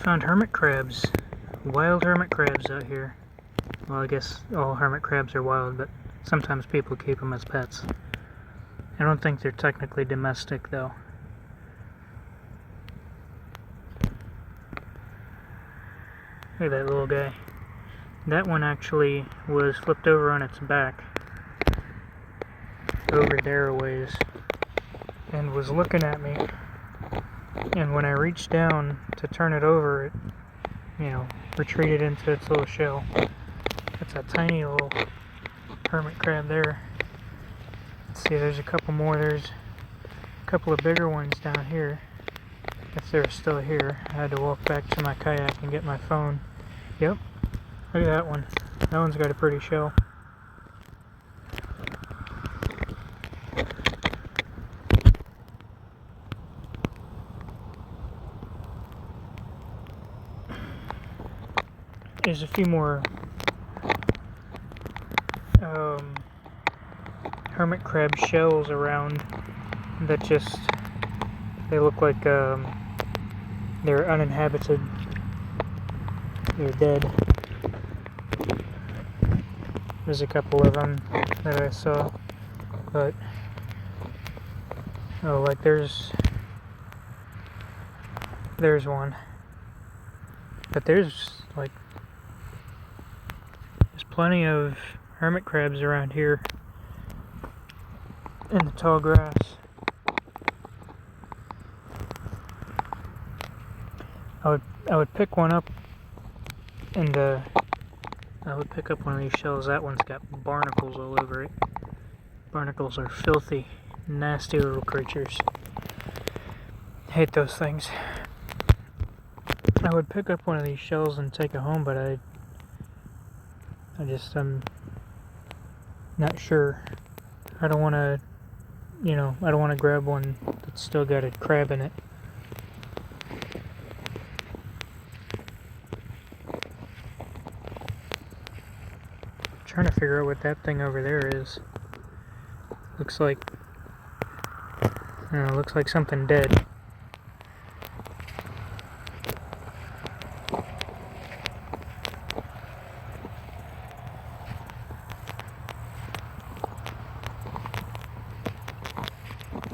Found hermit crabs. Wild hermit crabs out here. Well, I guess all hermit crabs are wild, but sometimes people keep them as pets. I don't think they're technically domestic, though. Look at that little guy. That one actually was flipped over on its back over there a ways and was looking at me. And when I reached down to turn it over, it, retreated into its little shell. That's a tiny little hermit crab there. Let's see, there's a couple more. There's a couple of bigger ones down here. If they're still here, I had to walk back to my kayak and get my phone. Yep, look at that one. That one's got a pretty shell. There's a few more hermit crab shells around that they look like they're uninhabited. They're dead. There's a couple of them that I saw, but there's one, but there's plenty of hermit crabs around here in the tall grass. I would pick one up and I would pick up one of these shells. That one's got barnacles all over it. Barnacles are filthy, nasty little creatures. I hate those things. I would pick up one of these shells and take it home, but I'm not sure. I don't want to grab one that's still got a crab in it. I'm trying to figure out what that thing over there is. Looks like something dead.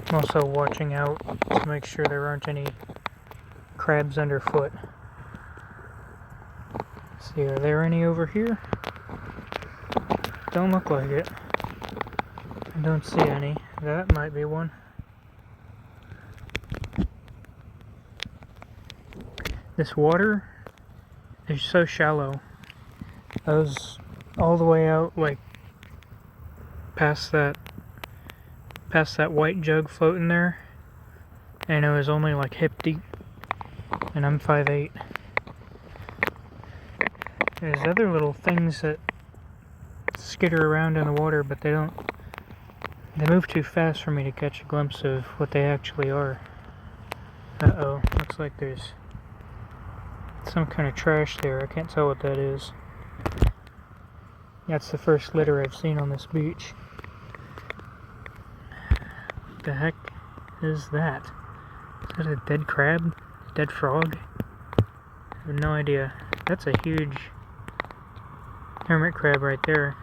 I'm also watching out to make sure there aren't any crabs underfoot. Let's see, are there any over here? Don't look like it. I don't see any. That might be one. This water is so shallow. I was all the way out, past that white jug floating there, and it was only hip deep, and I'm 5'8". There's other little things that skitter around in the water, but they move too fast for me to catch a glimpse of what they actually are. Uh-oh, looks like there's some kind of trash there. I can't tell what that is. That's the first litter I've seen on this beach. What the heck is that? Is that a dead crab? Dead frog? I have no idea. That's a huge hermit crab right there.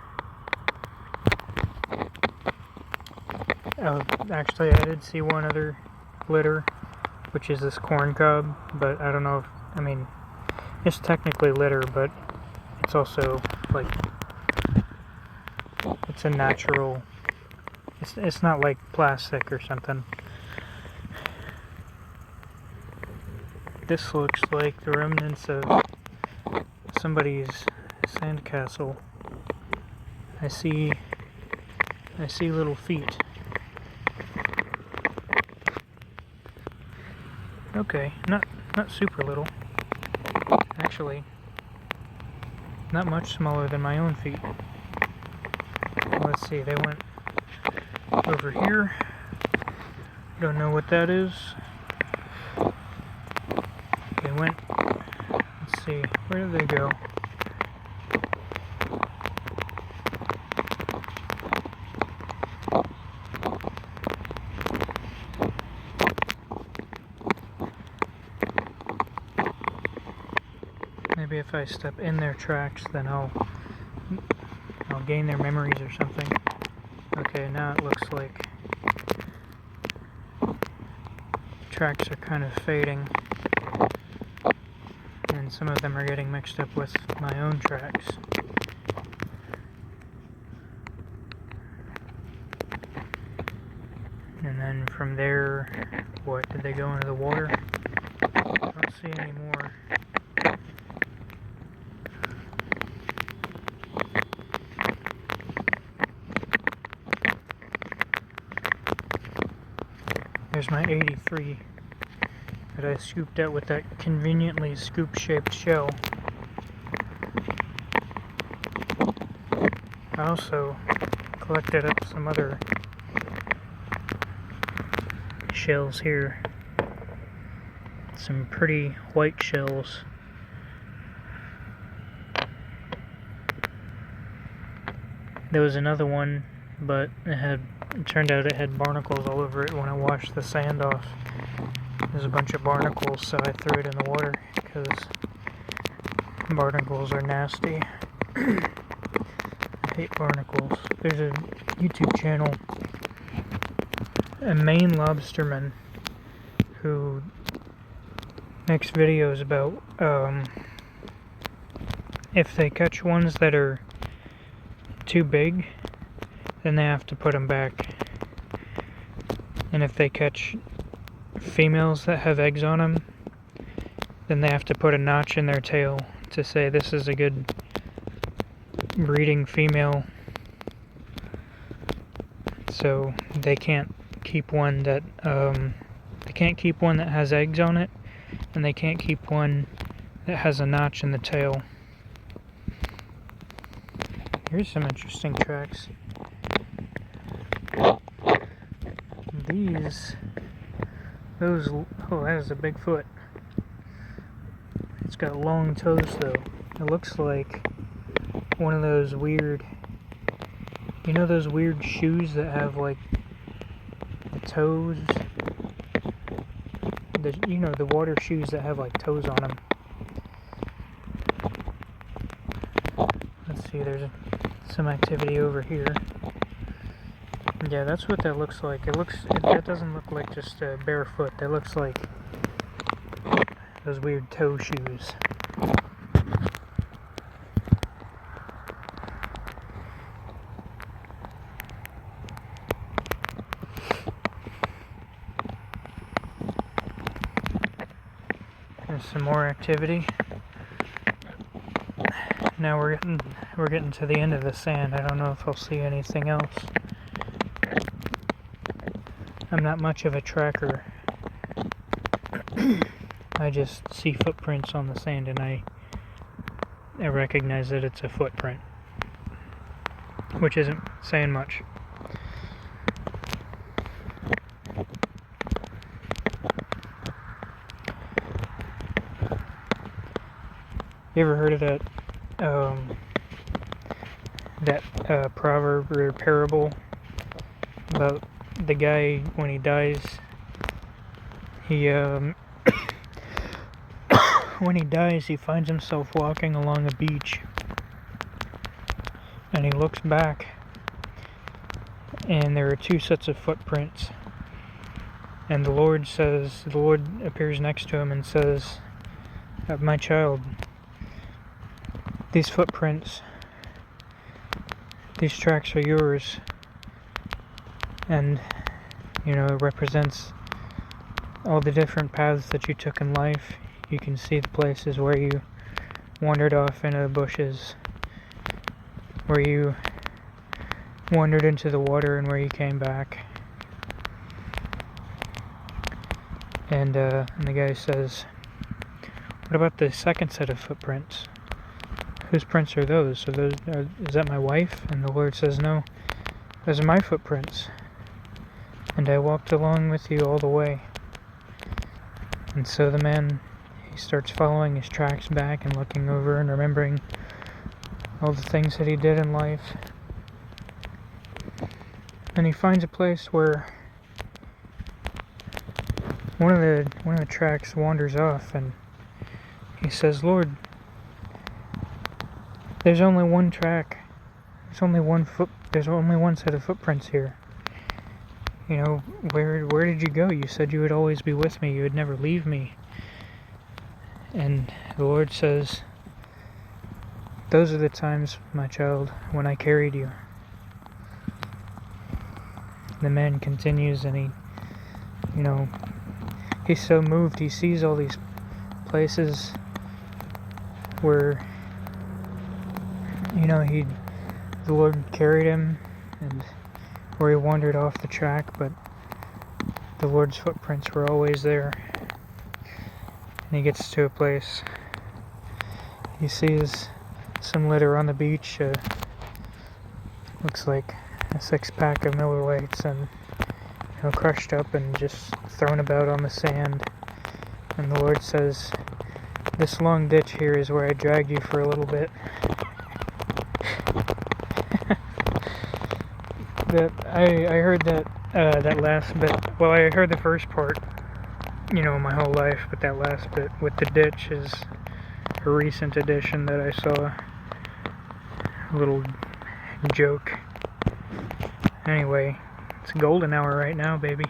Oh, actually, I did see one other litter, which is this corn cob, but I don't know if, it's technically litter, but it's also, it's a natural, it's not like plastic or something. This looks like the remnants of somebody's sandcastle. I see little feet. Okay, not super little. Actually, not much smaller than my own feet. Let's see, they went over here. Don't know what that is. They went, let's see, where did they go? Maybe if I step in their tracks, then I'll gain their memories or something. Okay, now it looks like tracks are kind of fading, and some of them are getting mixed up with my own tracks. And then from there, what, did they go into the water? I don't see any more. There's my 83 that I scooped out with that conveniently scoop-shaped shell. I also collected up some other shells here. Some pretty white shells. There was another one, but it turned out it had barnacles all over it when I washed the sand off. There's a bunch of barnacles, so I threw it in the water because barnacles are nasty. I hate barnacles. There's a YouTube channel, a Maine lobsterman, who makes videos about if they catch ones that are too big, then they have to put them back. And if they catch females that have eggs on them, then they have to put a notch in their tail to say this is a good breeding female. So they can't keep one that has eggs on it, and they can't keep one that has a notch in the tail. Here's some interesting tracks. Oh, that is a big foot. It's got long toes though. It looks like one of those weird, those weird shoes that have like the toes, the water shoes that have like toes on them. Let's see, there's some activity over here. Yeah, that's what that looks like. That doesn't look like just a bare foot. That looks like those weird toe shoes. There's some more activity. Now we're getting to the end of the sand. I don't know if I'll see anything else. I'm not much of a tracker. I just see footprints on the sand and I recognize that it's a footprint, which isn't saying much. You ever heard of that proverb or parable about the guy when he dies? When he dies, he finds himself walking along a beach, and he looks back, and there are two sets of footprints, and the Lord appears next to him and says, "My child, these footprints, these tracks are yours," and it represents all the different paths that you took in life. You can see the places where you wandered off into the bushes, where you wandered into the water, and where you came back. And the guy says, "What about the second set of footprints? Whose prints are those? Is that my wife?" And the Lord says, "No, those are my footprints. And I walked along with you all the way." And so the man, he starts following his tracks back and looking over and remembering all the things that he did in life. And he finds a place where one of the tracks wanders off, and he says, "Lord, There's only one track. There's only one set of footprints here. You know, where did you go? You said you would always be with me. You would never leave me. And the Lord says, those are the times, my child, when I carried you. The man continues, and he's so moved. He sees all these places where, the Lord carried him, and where he wandered off the track, but the Lord's footprints were always there. And he gets to a place. He sees some litter on the beach. Looks like a 6-pack of Miller Lights, and crushed up and just thrown about on the sand. And the Lord says, this long ditch here is where I dragged you for a little bit. I heard that last bit. Well, I heard the first part, my whole life, but that last bit with the ditch is a recent addition that I saw. A little joke. Anyway, it's golden hour right now, baby.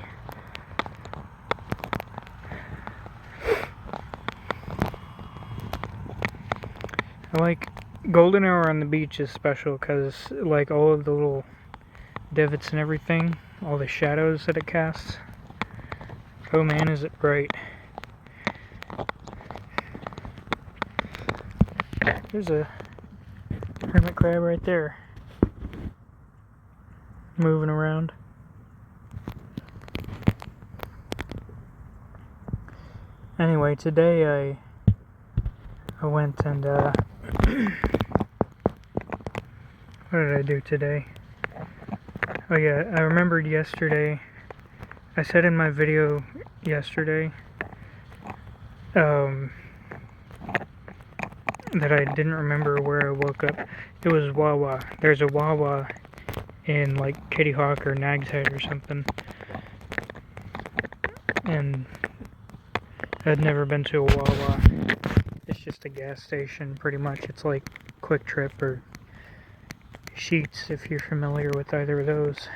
I like golden hour on the beach is special because, like, all of the little divots and everything, all the shadows that it casts. Oh man, is it bright. There's a hermit crab right there, moving around. Anyway, today I went and what did I do today? Oh yeah, I remembered yesterday. I said in my video yesterday that I didn't remember where I woke up. It was Wawa. There's a Wawa in like Kitty Hawk or Nag's Head or something. And I'd never been to a Wawa. It's just a gas station, pretty much. It's like Quick Trip or Sheets, if you're familiar with either of those.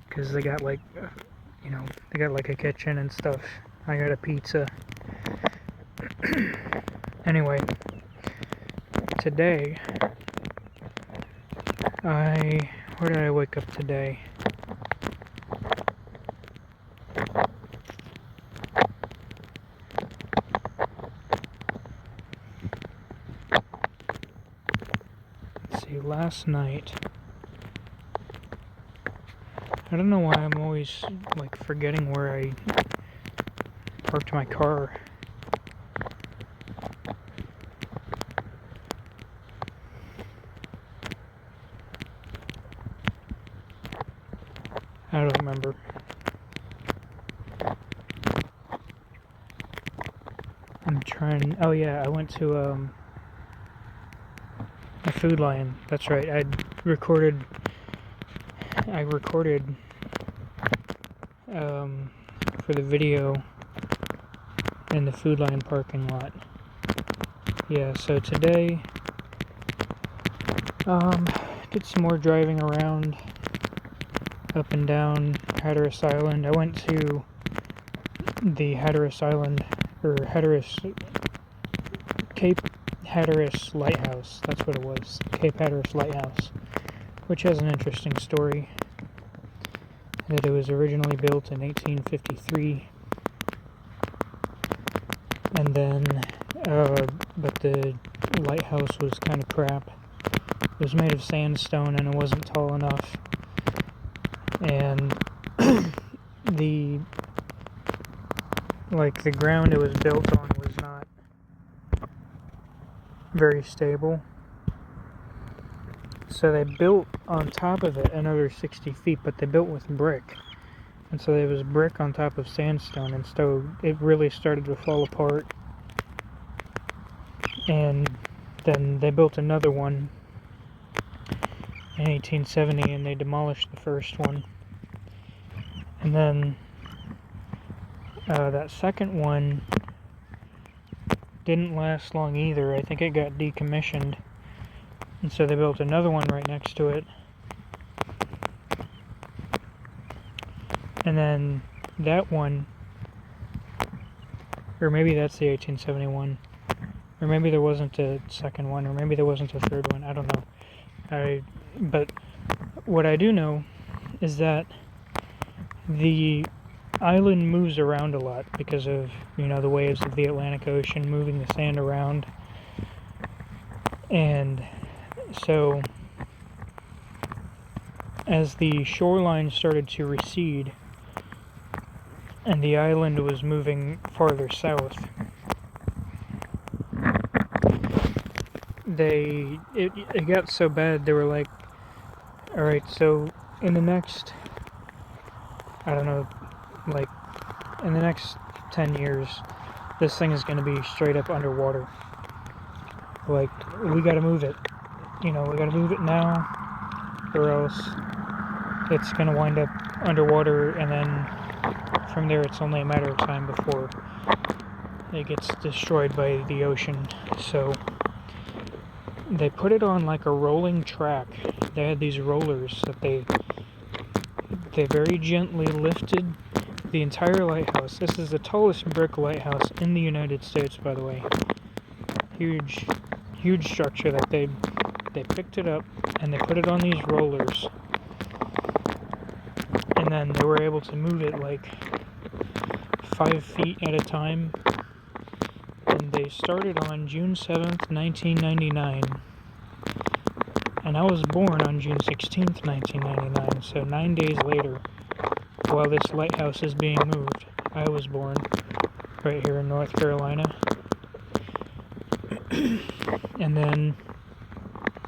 Because they got like, they got like a kitchen and stuff. I got a pizza. Anyway, today, where did I wake up today? Let's see, last night, I don't know why I'm always, like, forgetting where I parked my car. I don't remember. I'm trying. Oh yeah, I went to a Food Lion. That's right. I recorded for the video in the Food Lion parking lot. Yeah. So today, did some more driving around. Up and down Hatteras Island. I went to the Hatteras Island, or Cape Hatteras Lighthouse. That's what it was, Cape Hatteras Lighthouse, which has an interesting story. That it was originally built in 1853, and then, but the lighthouse was kind of crap. It was made of sandstone and it wasn't tall enough. And the ground it was built on was not very stable. So they built on top of it another 60 feet, but they built with brick. And so there was brick on top of sandstone, and so it really started to fall apart. And then they built another one in 1870, and they demolished the first one. And then that second one didn't last long either. I think it got decommissioned. And so they built another one right next to it. And then that one, or maybe that's the 1871, or maybe there wasn't a second one, or maybe there wasn't a third one, I don't know. But what I do know is that the island moves around a lot because of, the waves of the Atlantic Ocean moving the sand around. And so as the shoreline started to recede and the island was moving farther south, it got so bad they were like, alright, so in the next, I don't know, like in the next 10 years, this thing is going to be straight up underwater. Like, we gotta move it. We gotta move it now, or else it's gonna wind up underwater, and then from there it's only a matter of time before it gets destroyed by the ocean. So they put it on like a rolling track. They had these rollers that they very gently lifted the entire lighthouse. This is the tallest brick lighthouse in the United States, by the way. Huge structure that they picked it up and they put it on these rollers, and then they were able to move it like 5 feet at a time. And they started on June 7th, 1999, and I was born on June 16th, 1999, so 9 days later, while this lighthouse is being moved, I was born right here in North Carolina. And then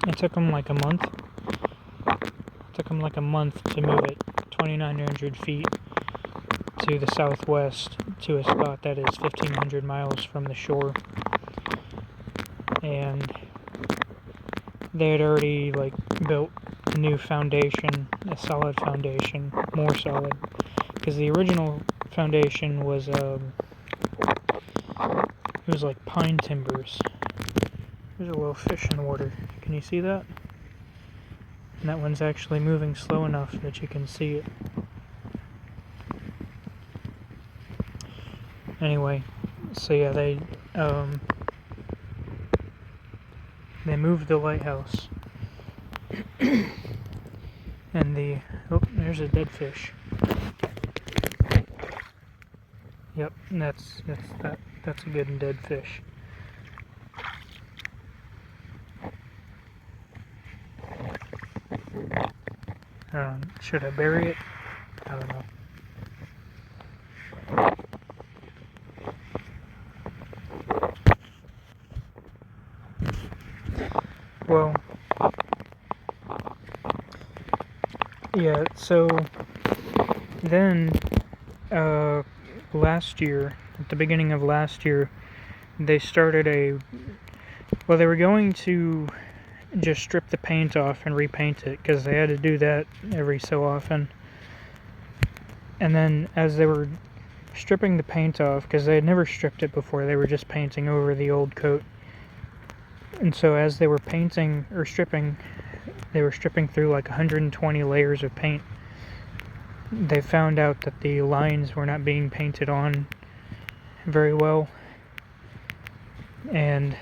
it took them like a month. To move it 2,900 feet to the southwest to a spot that is 1,500 miles from the shore. And they had already built a new foundation, a solid foundation, more solid, because the original foundation was it was like pine timbers. There's a little fish in the water. Can you see that? And that one's actually moving slow enough that you can see it. Anyway, so yeah, they moved the lighthouse. And there's a dead fish. Yep, that's a good dead fish. Should I bury it? I don't know. Well, yeah, so then last year, at the beginning of last year, they started they were going to just strip the paint off and repaint it, because they had to do that every so often. And then as they were stripping the paint off, because they had never stripped it before, they were just painting over the old coat. And so as they were painting or stripping, they were stripping through like 120 layers of paint. They found out that the lines were not being painted on very well, and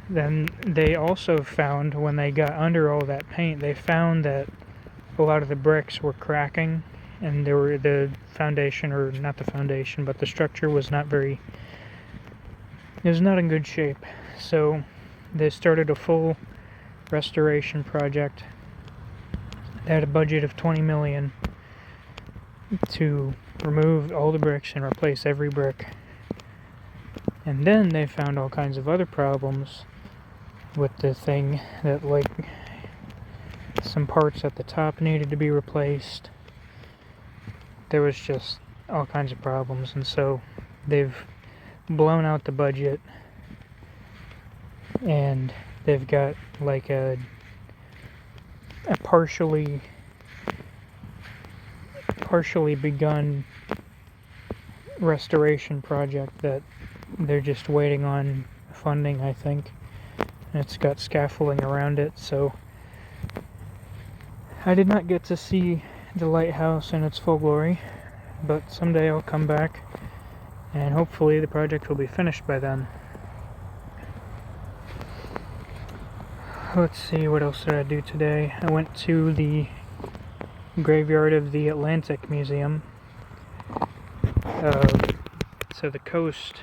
then they also found, when they got under all that paint, they found that a lot of the bricks were cracking, and the foundation, or not the foundation, but the structure was not in good shape. So they started a full restoration project. They had a budget of $20 million to remove all the bricks and replace every brick. And then they found all kinds of other problems with the thing, that some parts at the top needed to be replaced. There was just all kinds of problems, and so they've blown out the budget, and they've got a partially begun restoration project that they're just waiting on funding, I think. It's got scaffolding around it, so I did not get to see the lighthouse in its full glory, but someday I'll come back and hopefully the project will be finished by then. Let's see, what else did I do today? I went to the graveyard of the Atlantic Museum. So the coast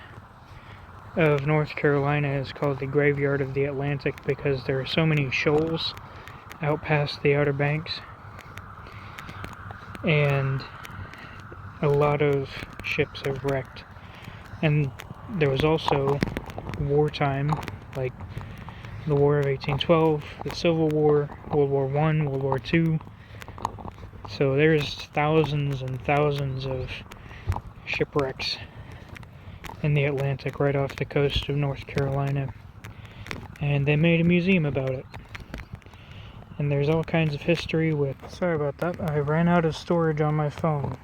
of North Carolina is called the graveyard of the Atlantic because there are so many shoals out past the Outer Banks, and a lot of ships have wrecked. And there was also wartime, like the War of 1812, the Civil War, World War I, World War II. So there's thousands and thousands of shipwrecks in the Atlantic right off the coast of North Carolina. And they made a museum about it. And there's all kinds of history with... Sorry about that, I ran out of storage on my phone.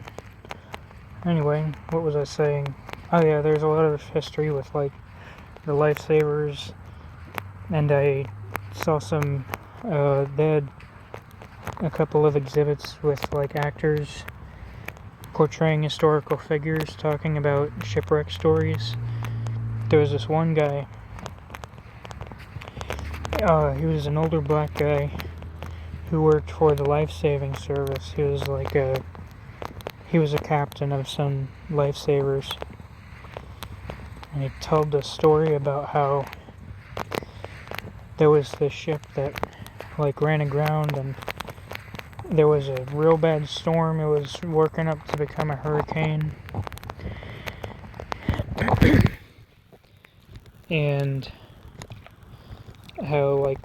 Anyway, what was I saying? Oh yeah, there's a lot of history with like the lifesavers, and I saw some, they had a couple of exhibits with like actors portraying historical figures talking about shipwreck stories. There was this one guy, he was an older black guy who worked for the life-saving service. He was a captain of some lifesavers, and he told the story about how there was this ship that like ran aground, and there was a real bad storm. It was working up to become a hurricane, and how like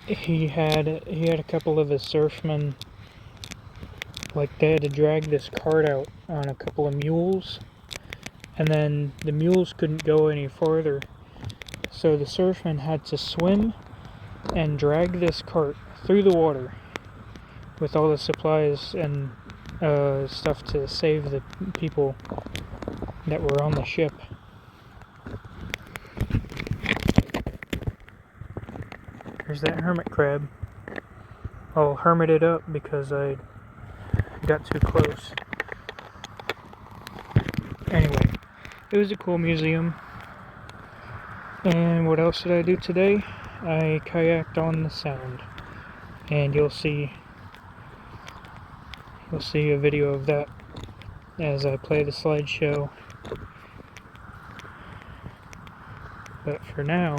he had a couple of his surfmen, like they had to drag this cart out on a couple of mules, and then the mules couldn't go any farther, so the surfmen had to swim and drag this cart through the water with all the supplies and stuff to save the people that were on the ship. There's that hermit crab. I'll hermit it up because I got too close. Anyway, it was a cool museum. And what else did I do today? I kayaked on the Sound, and you'll see a video of that as I play the slideshow. But for now,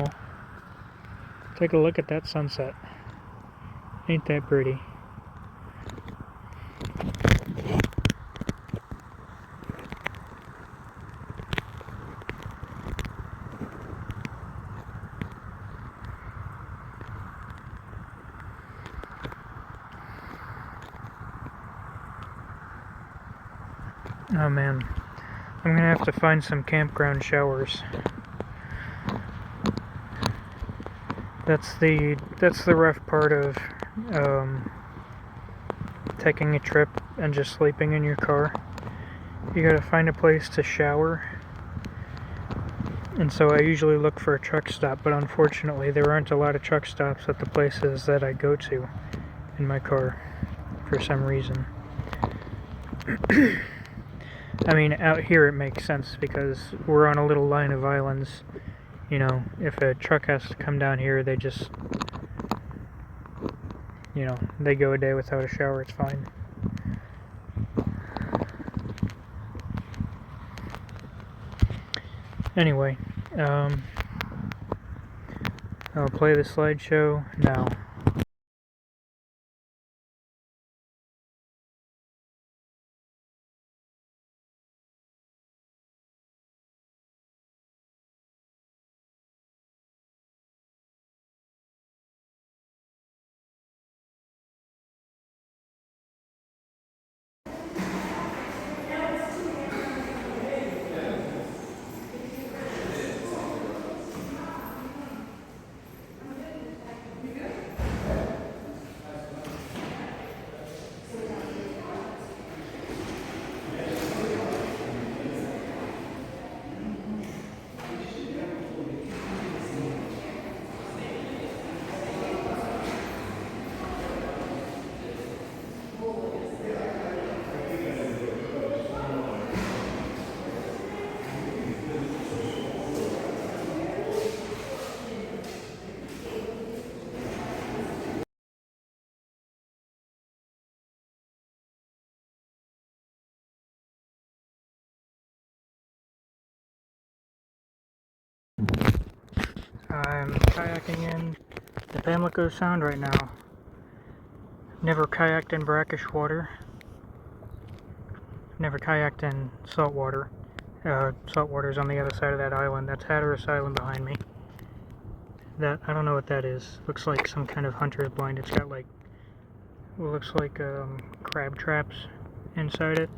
take a look at that sunset. Ain't that pretty? Oh man, I'm gonna have to find some campground showers. That's the rough part of taking a trip and just sleeping in your car. You gotta find a place to shower, and so I usually look for a truck stop, but unfortunately there aren't a lot of truck stops at the places that I go to in my car for some reason. I mean, out here it makes sense because we're on a little line of islands. You know, if a truck has to come down here, they just, you know, they go a day without a shower, it's fine. Anyway, I'll play the slideshow now. I'm kayaking in the Pamlico Sound right now. Never kayaked in brackish water. Never kayaked in salt water. Salt water's on the other side of that island. That's Hatteras Island behind me. That, I don't know what that is. Looks like some kind of hunter's blind. It's got like, what looks like crab traps inside it.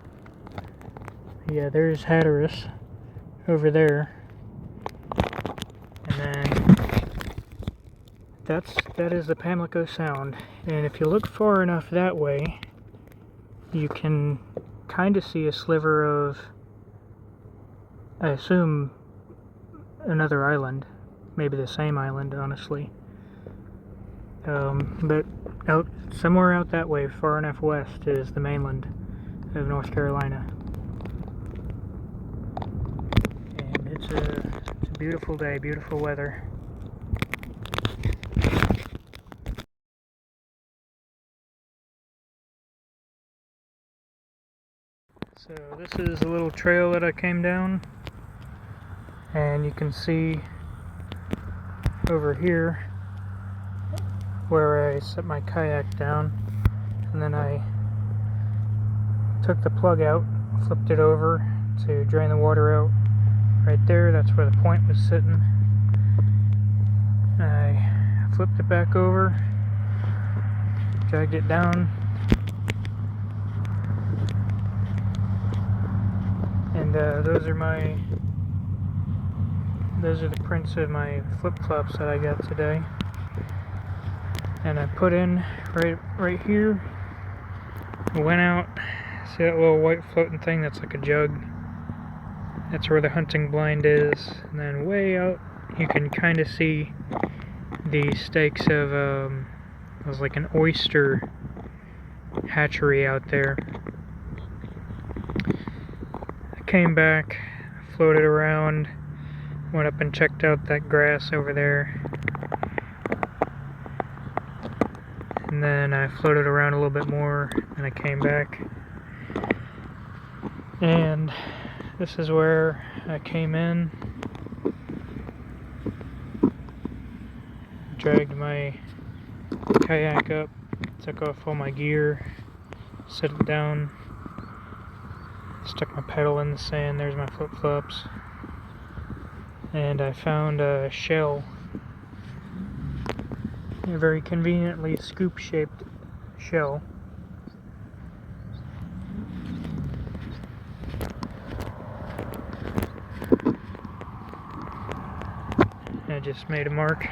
Yeah, there's Hatteras over there. And then that is the Pamlico Sound. And if you look far enough that way, you can kind of see a sliver of, I assume, another island. Maybe the same island, honestly. But somewhere out that way, far enough west, is the mainland of North Carolina. And it's a beautiful day, beautiful weather. So this is a little trail that I came down, and you can see over here where I set my kayak down, and then I took the plug out, flipped it over to drain the water out. Right there, that's where the point was sitting. I flipped it back over, dragged it down, and those are the prints of my flip-flops that I got today. And I put in right here, went out, see that little white floating thing? That's like a jug. That's where the hunting blind is. And then way out, you can kind of see the stakes of, it was like an oyster hatchery out there. I came back, floated around, went up and checked out that grass over there. And then I floated around a little bit more, and I came back. And this is where I came in. Dragged my kayak up, took off all my gear, set it down, stuck my pedal in the sand. There's my flip-flops. And I found a shell, a very conveniently scoop-shaped shell. I just made a mark.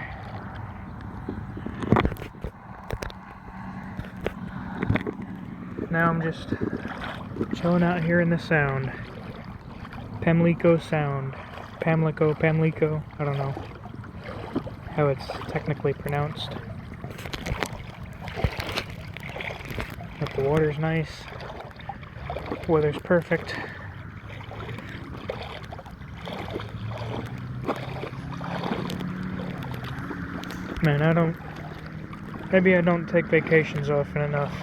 Now I'm just chilling out here in the Sound. Pamlico Sound. Pamlico, I don't know how it's technically pronounced. But the water's nice, weather's perfect. Man, maybe I don't take vacations often enough.